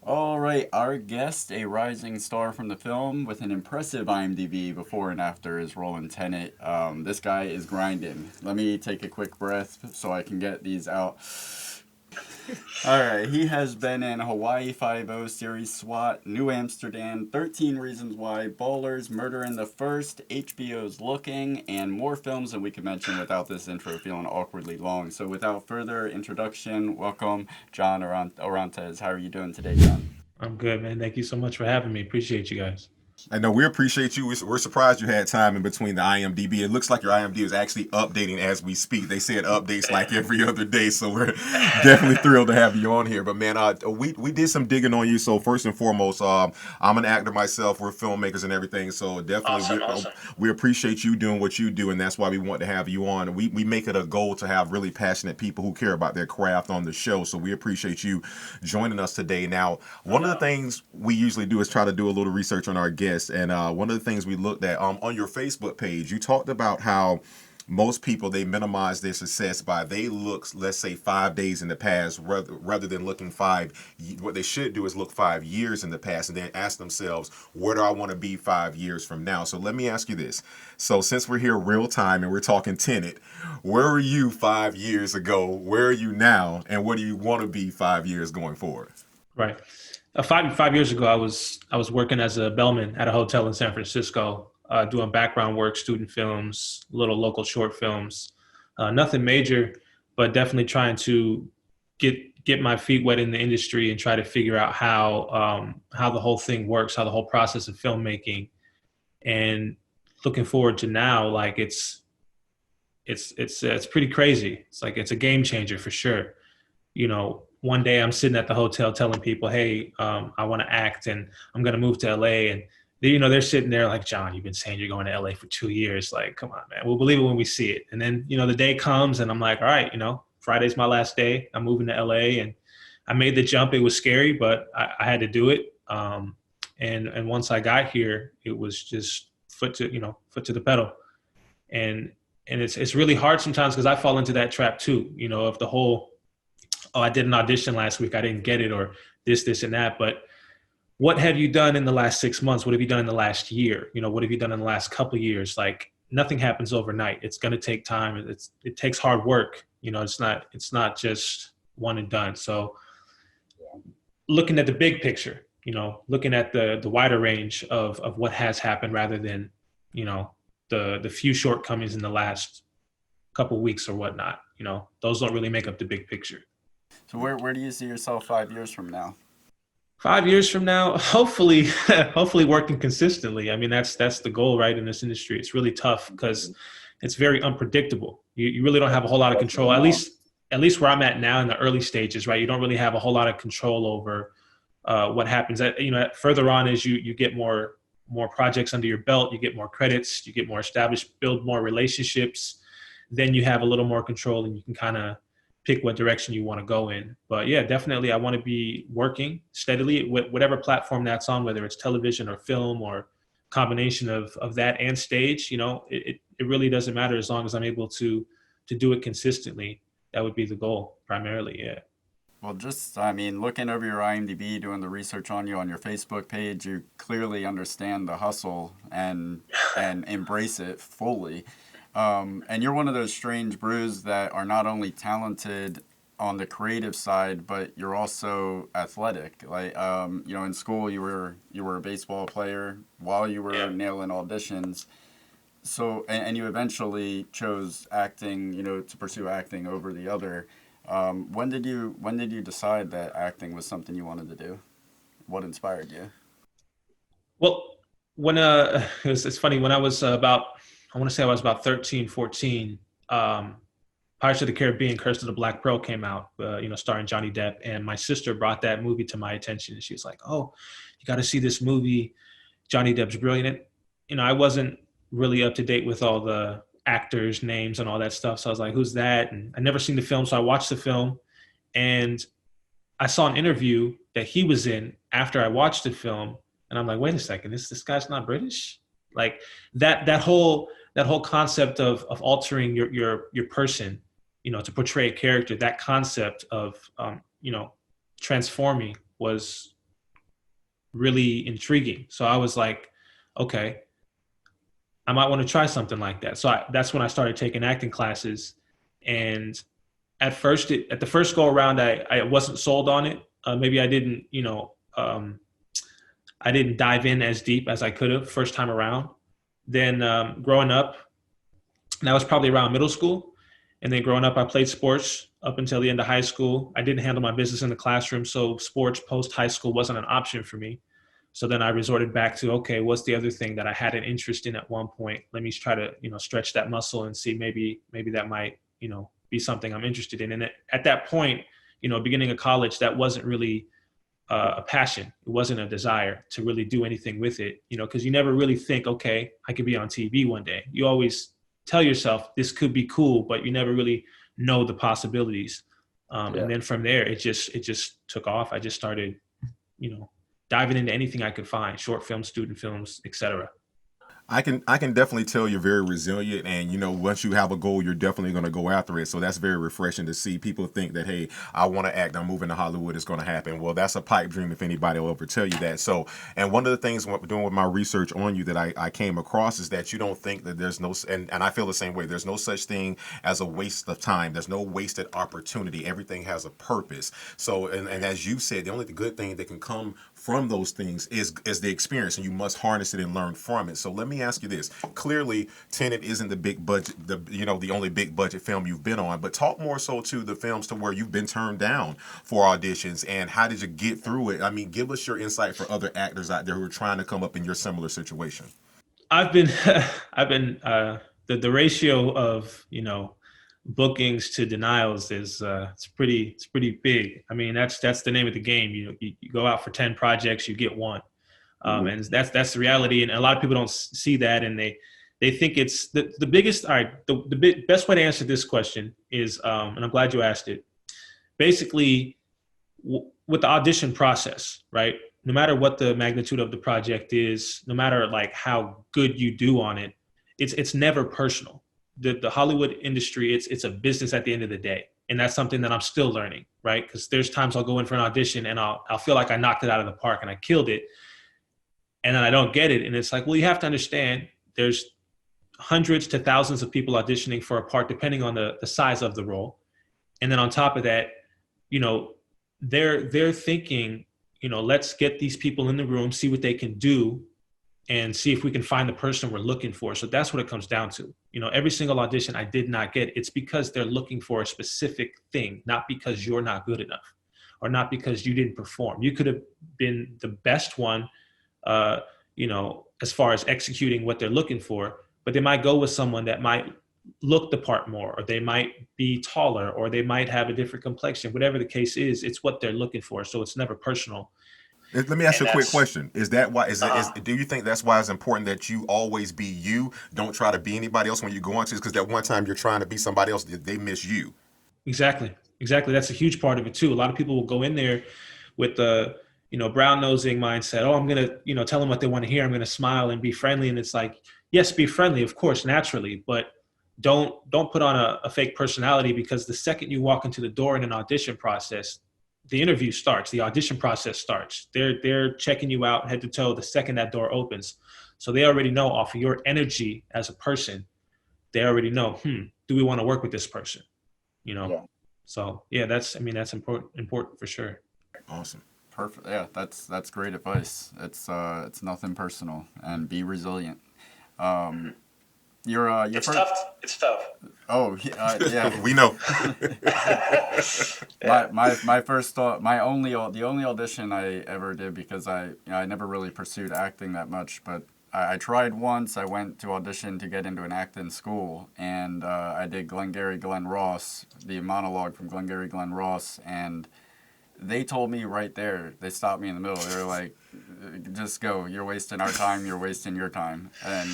All right, our guest, a rising star from the film with an impressive IMDb before and after, is Roland Tennant. This guy is grinding. Let me take a quick breath so I can get these out. All right, he has been in Hawaii Five-O, Series SWAT, New Amsterdam, 13 Reasons Why, Ballers, Murder in the First, HBO's Looking, and more films than we could mention without this intro feeling awkwardly long. So without further introduction, welcome John Orantes. How are you doing today, John? I'm good, man. Thank you so much for having me. Appreciate you guys. I know we appreciate you. We're surprised you had time in between the IMDb. It looks like your IMDb is actually updating as we speak. They say it updates like every other day, so we're definitely thrilled to have you on here. But man, we did some digging on you. So first and foremost, I'm an actor myself. We're filmmakers and everything. So definitely, Awesome, awesome. we appreciate you doing what you do, and that's why we want to have you on. We make it a goal to have really passionate people who care about their craft on the show. So we appreciate you joining us today. Now, No one of the doubt. things we usually do is try to do a little research on our guests, and one of the things we looked at on your Facebook page, you talked about how most people they minimize their success by they look, let's say, 5 days in the past rather than looking what they should do is look 5 years in the past and then ask themselves, where do I want to be 5 years from now? So let me ask you this. So since we're here real time and we're talking Tenet, where were you 5 years ago? Where are you now? And what do you want to be 5 years going forward? Right. Five years ago, I was working as a bellman at a hotel in San Francisco, doing background work, student films, little local short films. Nothing major, but definitely trying to get my feet wet in the industry and try to figure out how the whole thing works, how the whole process of filmmaking, and looking forward to now. Like it's pretty crazy. It's like it's a game changer for sure. One day I'm sitting at the hotel telling people, hey, I want to act and I'm going to move to LA. And they're sitting there like, John, you've been saying you're going to LA for 2 years. Like, come on, man, we'll believe it when we see it. And then, the day comes and I'm like, all right, Friday's my last day. I'm moving to LA and I made the jump. It was scary, but I had to do it. And once I got here, it was just foot to the pedal. And, and it's really hard sometimes because I fall into that trap too, of the whole, oh, I did an audition last week, I didn't get it, or this, and that. But what have you done in the last 6 months? What have you done in the last year? What have you done in the last couple of years? Like nothing happens overnight. It's going to take time. It takes hard work. It's not just one and done. So looking at the big picture, looking at the wider range of what has happened rather than, the few shortcomings in the last couple of weeks or whatnot. Those don't really make up the big picture. So where do you see yourself 5 years from now? 5 years from now, hopefully, hopefully working consistently. I mean, that's the goal, right? In this industry, it's really tough because it's very unpredictable. You really don't have a whole lot of control. At least where I'm at now in the early stages, right? You don't really have a whole lot of control over what happens. Further on as you get more projects under your belt, you get more credits, you get more established, build more relationships. Then you have a little more control, and you can kind of pick what direction you want to go in. But yeah, definitely, I want to be working steadily with whatever platform that's on, whether it's television or film or combination of that and stage. It really doesn't matter as long as I'm able to do it consistently. That would be the goal primarily. Yeah. Well, I mean, looking over your IMDb, doing the research on you on your Facebook page, you clearly understand the hustle and embrace it fully. And you're one of those strange brews that are not only talented on the creative side, but you're also athletic. Like, in school, you were a baseball player while you were Yeah. nailing auditions. So, and you eventually chose acting, to pursue acting over the other. When did you decide that acting was something you wanted to do? What inspired you? Well, when it's funny when I was I want to say I was about 13, 14. Pirates of the Caribbean: Curse of the Black Pearl came out, starring Johnny Depp, and my sister brought that movie to my attention, and she was like, "Oh, you got to see this movie. Johnny Depp's brilliant." And, I wasn't really up to date with all the actors' names and all that stuff, so I was like, "Who's that?" And I never seen the film, so I watched the film, and I saw an interview that he was in after I watched the film, and I'm like, "Wait a second, this guy's not British?" Like that whole concept of altering your person, to portray a character, that concept of transforming was really intriguing. So I was like, okay, I might want to try something like that. So that's when I started taking acting classes. And at first, at the first go around, I wasn't sold on it. Maybe I didn't, I didn't dive in as deep as I could have first time around. Then growing up, that was probably around middle school. And then growing up, I played sports up until the end of high school. I didn't handle my business in the classroom, so sports post high school wasn't an option for me. So then I resorted back to, okay, what's the other thing that I had an interest in at one point? Let me try to, stretch that muscle and see maybe that might, be something I'm interested in. And at that point, beginning of college, that wasn't really a passion. It wasn't a desire to really do anything with it, because you never really think, okay, I could be on TV one day. You always tell yourself this could be cool, but you never really know the possibilities. And then from there, it just took off. I just started, diving into anything I could find, short films, student films, etc. I can definitely tell you're very resilient, and once you have a goal, you're definitely going to go after it. So that's very refreshing to see. People think that, hey, I want to act, I'm moving to Hollywood, it's going to happen. Well, that's a pipe dream if anybody will ever tell you that. So, and one of the things doing with my research on you that I came across is that you don't think that there's no, and I feel the same way. There's no such thing as a waste of time. There's no wasted opportunity. Everything has a purpose. So, and as you said, the only good thing that can come from those things is the experience, and you must harness it and learn from it. So let me ask you this. Clearly, Tenet isn't the big budget, the only big budget film you've been on, but talk more so to the films to where you've been turned down for auditions, and how did you get through it? I mean, give us your insight for other actors out there who are trying to come up in your similar situation. I've been, the ratio of, bookings to denials is it's pretty big. I mean, that's the name of the game. You go out for 10 projects, you get one. And that's the reality. And a lot of people don't see that, and they think it's the biggest. All right, the best way to answer this question is, and I'm glad you asked it. Basically, with the audition process, right? No matter what the magnitude of the project is, no matter like how good you do on it, it's never personal. The Hollywood industry, it's a business at the end of the day. And that's something that I'm still learning, right? Because there's times I'll go in for an audition and I'll feel like I knocked it out of the park and I killed it. And then I don't get it. And it's like, well, you have to understand there's hundreds to thousands of people auditioning for a part, depending on the size of the role. And then on top of that, they're thinking, let's get these people in the room, see what they can do, and see if we can find the person we're looking for. So that's what it comes down to. Every single audition I did not get, it's because they're looking for a specific thing, not because you're not good enough or not because you didn't perform. You could have been the best one, as far as executing what they're looking for, but they might go with someone that might look the part more, or they might be taller, or they might have a different complexion. Whatever the case is, it's what they're looking for. So it's never personal. Let me ask you a quick question. Is that why? Do you think that's why it's important that you always be you? Don't try to be anybody else when you go into this, because that one time you're trying to be somebody else, they miss you. Exactly. That's a huge part of it too. A lot of people will go in there with the brown nosing mindset. Oh, I'm gonna tell them what they want to hear. I'm gonna smile and be friendly. And it's like, yes, be friendly, of course, naturally, but don't put on a fake personality, because the second you walk into the door in an audition process, the interview starts, the audition process starts. They're checking you out head to toe the second that door opens. So they already know off of your energy as a person, they already know, do we want to work with this person? Yeah. So yeah, that's important for sure. Awesome. Perfect. Yeah, that's great advice. It's nothing personal, and be resilient. It's tough. It's tough. Oh, yeah. We know. My first thought, the only audition I ever did, because I never really pursued acting that much, but I tried once. I went to audition to get into an acting school, and I did Glengarry Glen Ross, the monologue from Glengarry Glen Ross, and they told me right there, they stopped me in the middle. They were like, just go. You're wasting our time. You're wasting your time. And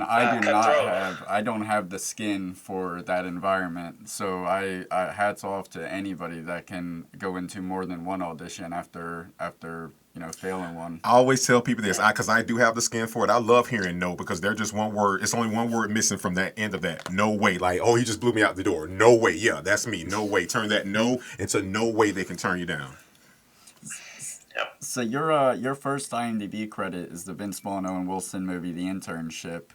I don't have the skin for that environment. So I hats off to anybody that can go into more than one audition after failing one. I always tell people this, because I do have the skin for it. I love hearing no, because they're just one word. It's only one word missing from that end of that. No way. Like, oh, he just blew me out the door. No way. Yeah, that's me. No way. Turn that no into no way they can turn you down. So your first IMDb credit is the Vince Vaughn Owen Wilson movie, The Internship.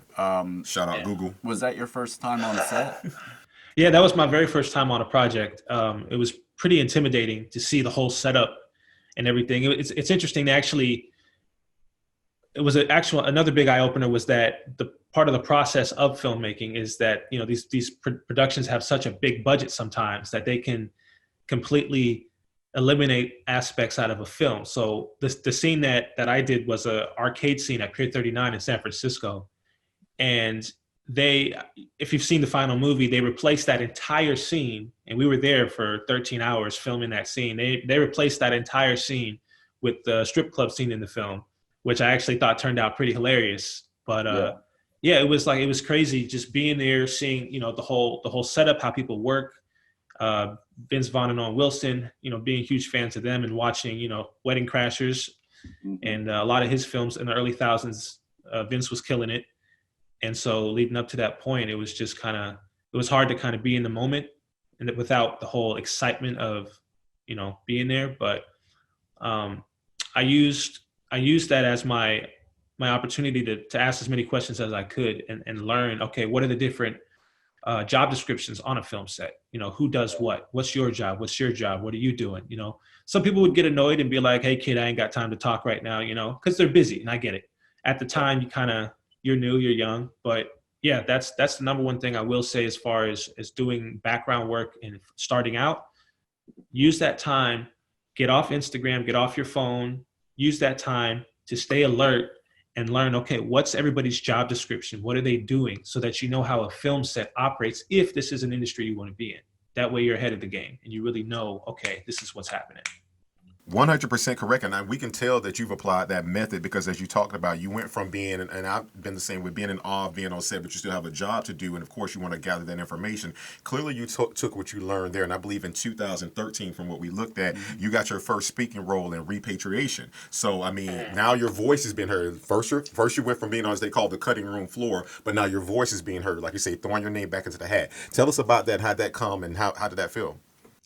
Shout out Yeah. Google. Was that your first time on set? Yeah, that was my very first time on a project. It was pretty intimidating to see the whole setup and everything. It's interesting to actually. It was another big eye opener was that the part of the process of filmmaking is that these productions have such a big budget sometimes that they can completely eliminate aspects out of a film. So the scene that I did was a arcade scene at Pier 39 in San Francisco, and they, if you've seen the final movie, they replaced that entire scene, and we were there for 13 hours filming that scene. They replaced that entire scene with the strip club scene in the film, which I actually thought turned out pretty hilarious. But yeah, it was crazy just being there, seeing the whole setup, how people work. Vince Vaughn and Owen Wilson, being huge fans of them and watching, Wedding Crashers and a lot of his films in the early thousands. Vince was killing it. And so leading up to that point, it was just it was hard to kind of be in the moment and without the whole excitement of, being there. But I used that as my opportunity to ask as many questions as I could and learn, okay, what are the different job descriptions on a film set? Who does what? What's your job? What's your job? What are you doing? Some people would get annoyed and be like, hey kid, I ain't got time to talk right now, because they're busy, and I get it. At the time, you're new, you're young, but yeah, that's the number one thing I will say as far as doing background work and starting out. Use that time, get off Instagram, get off your phone, use that time to stay alert and learn, okay, what's everybody's job description? What are they doing? So that you know how a film set operates if this is an industry you want to be in. That way you're ahead of the game and you really know, okay, this is what's happening. 100% correct, and we can tell that you've applied that method because, as you talked about, you went from being, and I've been the same with being in awe of being on set, but you still have a job to do, and of course you want to gather that information. Clearly, you took what you learned there, and I believe in 2013, from what we looked at, you got your first speaking role in Repatriation. So, I mean, now your voice has been heard. First you went from being on, as they call the cutting room floor, but now your voice is being heard, like you say, throwing your name back into the hat. Tell us about that. How'd that come, and how did that feel?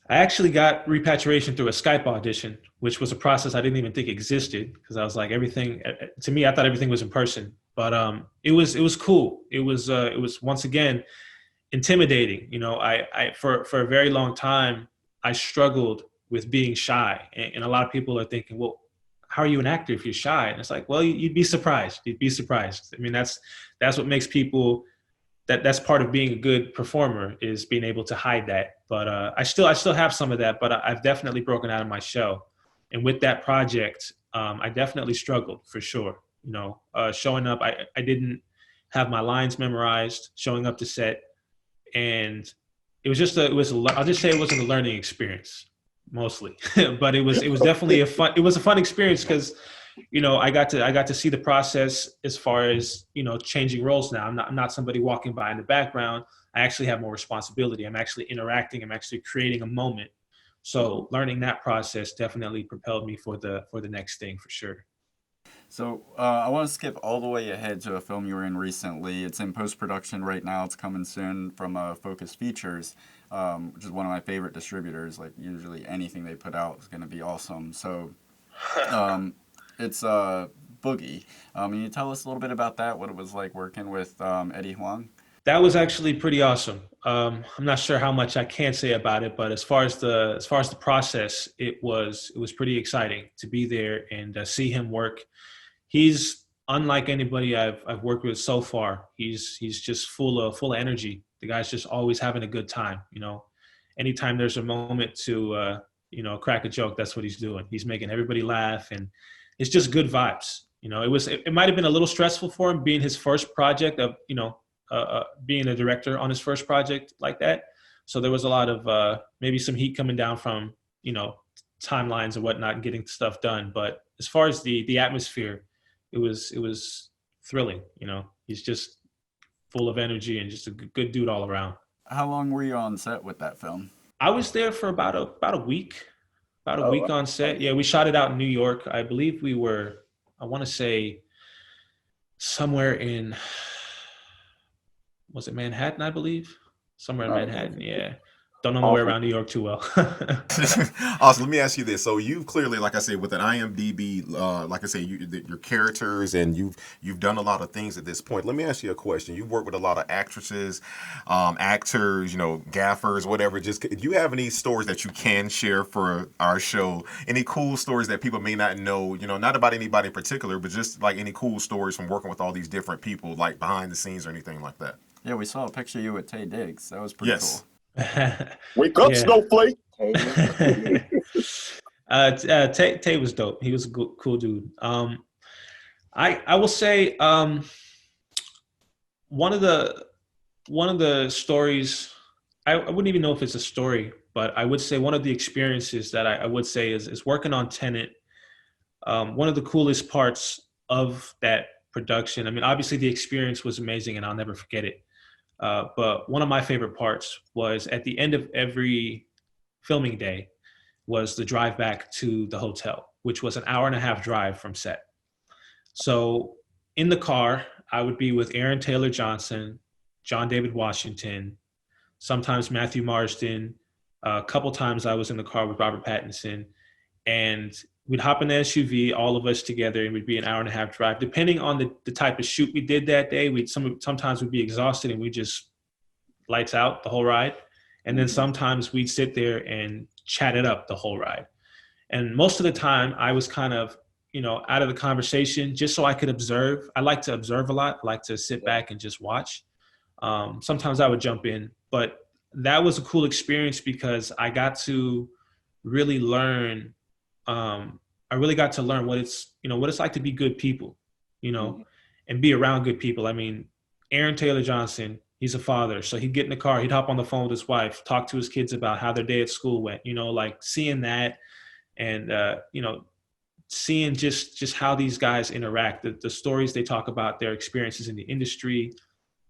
I actually got Repatriation through a Skype audition, which was a process I didn't even think existed because I was like, everything to me, I thought everything was in person. But it was cool. It was once again intimidating. I for a very long time I struggled with being shy, and a lot of people are thinking, well, how are you an actor if you're shy? And it's like, well, you'd be surprised. You'd be surprised. I mean, that's what makes people. That's part of being a good performer, is being able to hide that. But I still have some of that, but I've definitely broken out of my shell. And with that project, I definitely struggled for sure. Showing up, I didn't have my lines memorized, showing up to set, and it was just I'll just say it wasn't a learning experience mostly, but it was definitely a fun experience because I got to see the process as far as changing roles. Now I'm not somebody walking by in the background. I actually have more responsibility. I'm actually interacting. I'm actually creating a moment. So learning that process definitely propelled me for the next thing for sure. So I want to skip all the way ahead to a film you were in recently. It's in post-production right now. It's coming soon from Focus Features, which is one of my favorite distributors. Like, usually anything they put out is going to be awesome. So it's Boogie. Can you tell us a little bit about that, what it was like working with Eddie Huang? That was actually pretty awesome. I'm not sure how much I can say about it, but as far as the process, it was pretty exciting to be there and see him work. He's unlike anybody I've worked with so far. He's just full of energy. The guy's just always having a good time. Anytime there's a moment to crack a joke, that's what he's doing. He's making everybody laugh, and it's just good vibes. It might have been a little stressful for him being his first project of being a director on his first project like that. So there was a lot of maybe some heat coming down from timelines and whatnot and getting stuff done. But as far as the atmosphere, it was thrilling. He's just full of energy and just a good dude all around. How long were you on set with that film? I was there for about a week. About a week on set. Yeah, we shot it out in New York. I believe we were, I want to say, somewhere in, was it Manhattan, I believe? Somewhere in Manhattan, yeah. Don't know my way around New York too well. Also, let me ask you this. So you've clearly, like I said, with an IMDb, like I say, your characters, and you've done a lot of things at this point. Let me ask you a question. You've worked with a lot of actresses, actors, gaffers, whatever. Just, do you have any stories that you can share for our show? Any cool stories that people may not know? Not about anybody in particular, but just like any cool stories from working with all these different people, like behind the scenes or anything like that. Yeah, we saw a picture of you with Tay Diggs. That was pretty cool. Wake up, snowflake. Tay was dope. He was a cool dude. I will say one of the stories, I wouldn't even know if it's a story, but I would say one of the experiences that I would say is working on Tenet. One of the coolest parts of that production, I mean, obviously the experience was amazing and I'll never forget it. But one of my favorite parts was at the end of every filming day was the drive back to the hotel, which was an 1.5-hour drive from set. So in the car, I would be with Aaron Taylor Johnson, John David Washington, sometimes Matthew Marsden. A couple times I was in the car with Robert Pattinson, and we'd hop in the SUV, all of us together, and we'd be an 1.5-hour drive. Depending on the type of shoot we did that day, sometimes we'd be exhausted and we just lights out the whole ride. And then sometimes we'd sit there and chat it up the whole ride. And most of the time I was kind of, out of the conversation just so I could observe. I like to observe a lot. I like to sit back and just watch. Sometimes I would jump in, but that was a cool experience because I got to really learn what it's like to be good people, and be around good people. I mean, Aaron Taylor Johnson, he's a father. So he'd get in the car, he'd hop on the phone with his wife, talk to his kids about how their day at school went, like seeing that and, seeing just how these guys interact, the stories they talk about, their experiences in the industry,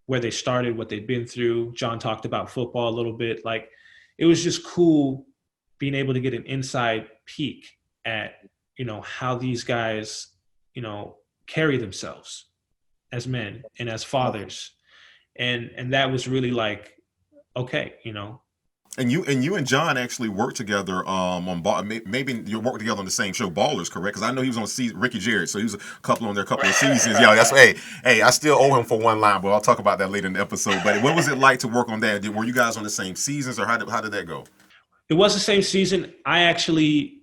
where they started, what they've been through. John talked about football a little bit. Like, it was just cool being able to get an inside peek at, how these guys, carry themselves as men and as fathers. And that was really like, okay. And you and John actually worked together on maybe you worked together on the same show, Ballers, correct? Because I know he was on Ricky Jarrett, so he was a couple of seasons. Yeah, that's hey, I still owe him for one line, but I'll talk about that later in the episode. But what was it like to work on that? Were you guys on the same seasons, or how did that go? It was the same season.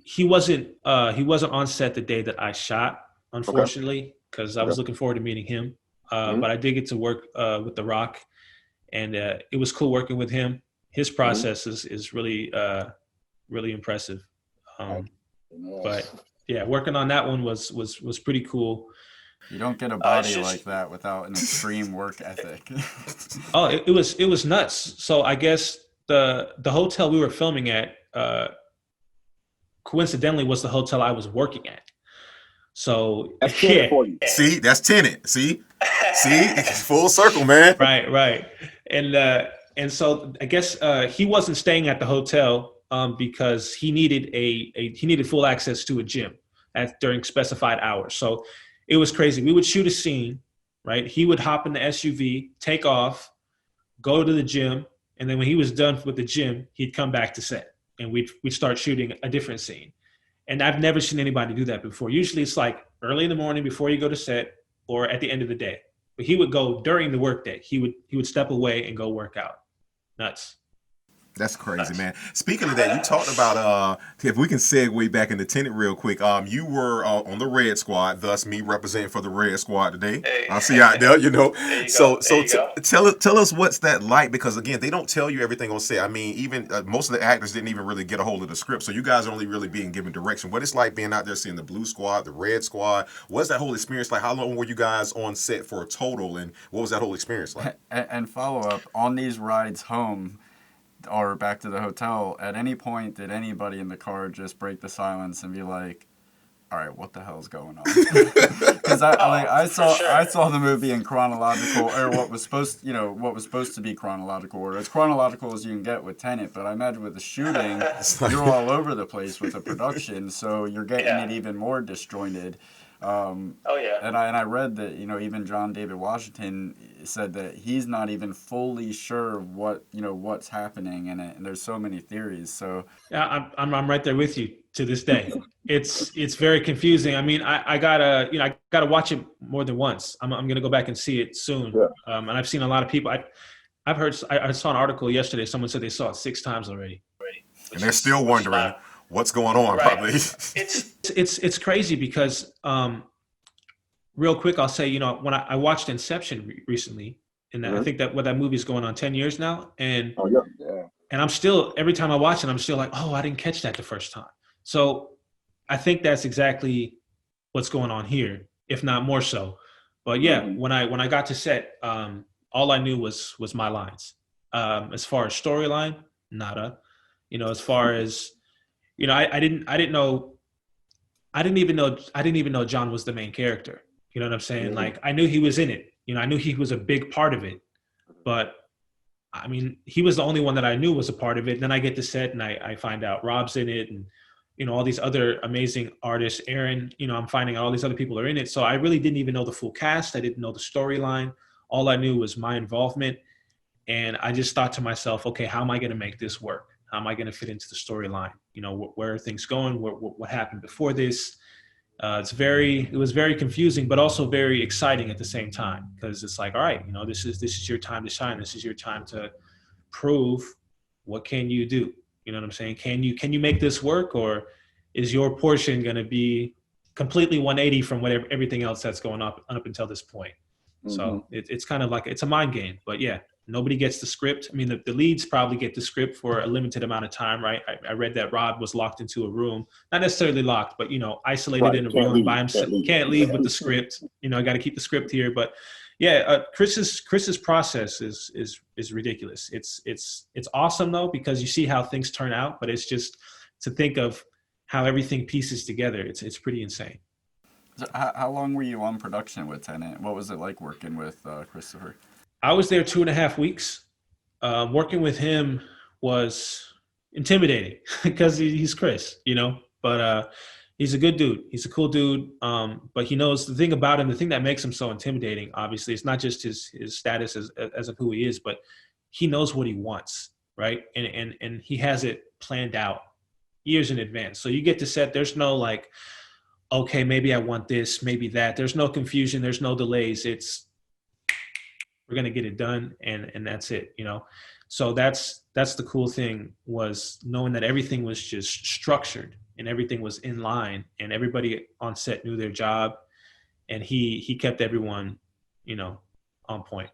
He wasn't on set the day that I shot, unfortunately, because I was looking forward to meeting him. But I did get to work with The Rock, and it was cool working with him. His process is really really impressive. But yeah, working on that one was pretty cool. You don't get a body like that without an extreme work ethic. Oh, it was nuts. So I guess the hotel we were filming at coincidentally was the hotel I was working at. So that's Tenet for you. See, that's Tenet. See, it's full circle, man. Right. And so I guess he wasn't staying at the hotel because he needed full access to a gym during specified hours. So it was crazy. We would shoot a scene, right? He would hop in the SUV, take off, go to the gym, and then when he was done with the gym, he'd come back to set, and we'd start shooting a different scene. And I've never seen anybody do that before. Usually it's like early in the morning before you go to set or at the end of the day. But he would go during the workday. He would step away and go work out. Nuts. That's crazy, man. Speaking of that, you talked about if we can segue back into Tenet real quick. You were on the Red Squad, thus me representing for the Red Squad today. Hey. I'll see you out there, So tell us what's that like, because again, they don't tell you everything on set. I mean, even most of the actors didn't even really get a hold of the script, so you guys are only really being given direction. What it's like being out there seeing the Blue Squad, the Red Squad. What's that whole experience like? How long were you guys on set for a total, and what was that whole experience like? And follow up on these rides home or back to the hotel, at any point did anybody in the car just break the silence and be like, all right, what the hell's going on? Because I saw the movie in chronological, or what was supposed to be chronological order, as chronological as you can get with Tenet. But I imagine with the shooting, you're all over the place with the production, so you're getting it even more disjointed. Oh yeah. And I read that, you know, even John David Washington said that he's not even fully sure what, you know, what's happening in it, and there's so many theories. So Yeah, I'm right there with you to this day. It's very confusing. I mean, I gotta, you know, I gotta watch it more than once. I'm gonna go back and see it soon. Yeah. And I've seen a lot of people. I've heard. I saw an article yesterday. Someone said they saw it 6 times already. And they're still wondering what's going on, Right. probably. It's crazy because real quick, I'll say, you know, when I watched Inception recently, and I think that movie is going on 10 years now, and Oh yeah. and I'm still, every time I watch it, I'm still like, oh, I didn't catch that the first time. So I think that's exactly what's going on here, if not more so. But yeah, when I got to set, all I knew was my lines. As far as storyline, nada. You know, as far as, you know, I didn't even know John was the main character. You know what I'm saying? Like, I knew he was in it. You know, I knew he was a big part of it. But I mean, he was the only one that I knew was a part of it. And then I get to set and I find out Rob's in it, and, you know, all these other amazing artists, Aaron, you know, I'm finding out all these other people are in it. So I really didn't even know the full cast. I didn't know the storyline. All I knew was my involvement. And I just thought to myself, okay, how am I going to make this work? How am I going to fit into the storyline? You know, where are things going? What happened before this? It was very confusing, but also very exciting at the same time, because it's like, all right, you know, this is your time to shine. This is your time to prove what can you do. You know what I'm saying? Can you make this work, or is your portion going to be completely 180 from whatever everything else that's going up until this point? So it's kind of like, it's a mind game. But yeah, nobody gets the script. I mean, the leads probably get the script for a limited amount of time, right? I read that Rob was locked into a room, not necessarily locked, but, you know, isolated in a room by himself. Can't leave with the script. You know, I got to keep the script here. But yeah, Chris's process is ridiculous. It's awesome though, because you see how things turn out, but it's just to think of how everything pieces together. It's pretty insane. So how long were you on production with Tenet? What was it like working with Christopher? I was there 2.5 weeks. Working with him was intimidating because he's Chris, you know, but he's a good dude. He's a cool dude. But he knows the thing about him, the thing that makes him so intimidating, obviously, it's not just his status as of who he is, but he knows what he wants, right? And he has it planned out years in advance. So you get to set, there's no like, okay, maybe I want this, maybe that. There's no confusion. There's no delays. It's, we're going to get it done. And that's it, you know? So that's the cool thing, was knowing that everything was just structured and everything was in line and everybody on set knew their job, and he kept everyone, you know, on point.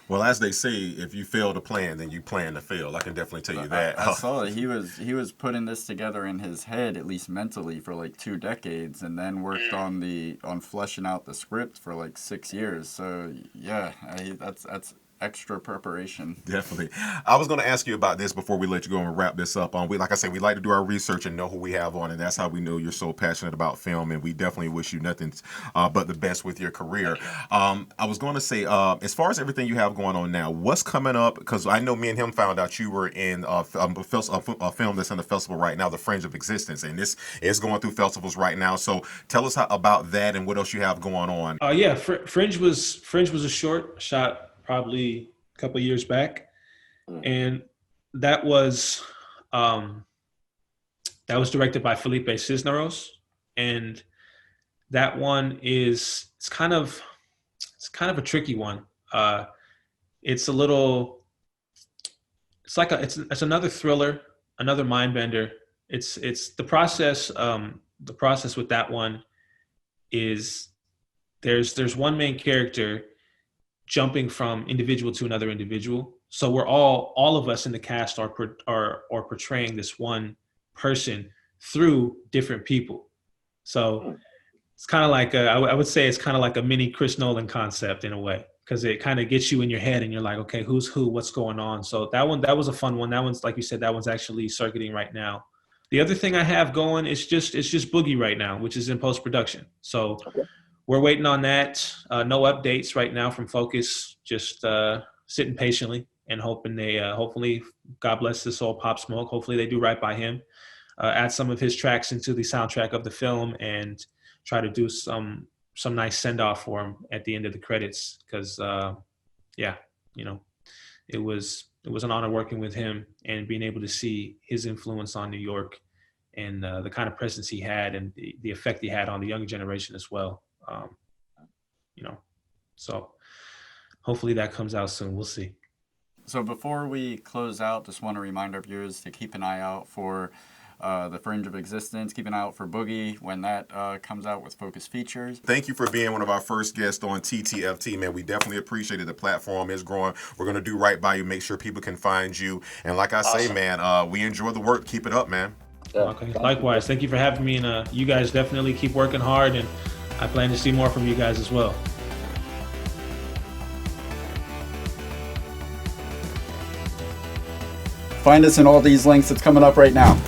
Well, as they say, if you fail to plan, then you plan to fail. I can definitely tell you that. I saw that he was putting this together in his head, at least mentally, for like 2 decades, and then worked on fleshing out the script for like 6 years. So yeah, that's extra preparation. Definitely. I was going to ask you about this before we let you go and wrap this up. We, like I said, we like to do our research and know who we have on, and that's how we know you're so passionate about film, and we definitely wish you nothing but the best with your career. I was going to say, as far as everything you have going on now, what's coming up? Because I know me and him found out you were in a film that's in the festival right now, The Fringe of Existence, and this is going through festivals right now. So tell us about that and what else you have going on. Yeah, Fringe was a short shot probably a couple of years back, and that was directed by Felipe Cisneros, and that one it's kind of a tricky one. It's another thriller, another mind bender. It's the process with that one is there's one main character jumping from individual to another individual. So we're all of us in the cast are portraying this one person through different people. So it's kind of like I would say it's kind of like a mini Chris Nolan concept in a way, because it kind of gets you in your head and you're like, okay, who's who, what's going on? So that was a fun one. That one's, like you said, that one's actually circuiting right now. The other thing I have going is just Boogie right now, which is in post-production. So we're waiting on that. No updates right now from Focus. Just sitting patiently and hoping they, hopefully, God bless his soul, Pop Smoke. Hopefully they do right by him. Add some of his tracks into the soundtrack of the film, and try to do some nice send off for him at the end of the credits, because yeah, you know, it was an honor working with him and being able to see his influence on New York and the kind of presence he had and the effect he had on the younger generation as well. You know, so hopefully that comes out soon. We'll see. So before we close out, just want to remind our viewers to keep an eye out for The Fringe of Existence. Keep an eye out for Boogie when that comes out with Focus Features. Thank you for being one of our first guests on TTFT, man. We definitely appreciate it. The platform is growing. We're going to do right by you, make sure people can find you. And like I say, man, we enjoy the work. Keep it up, man. Yeah. Okay. Likewise. Thank you for having me. And you guys definitely keep working hard. And I plan to see more from you guys as well. Find us in all these links. It's coming up right now.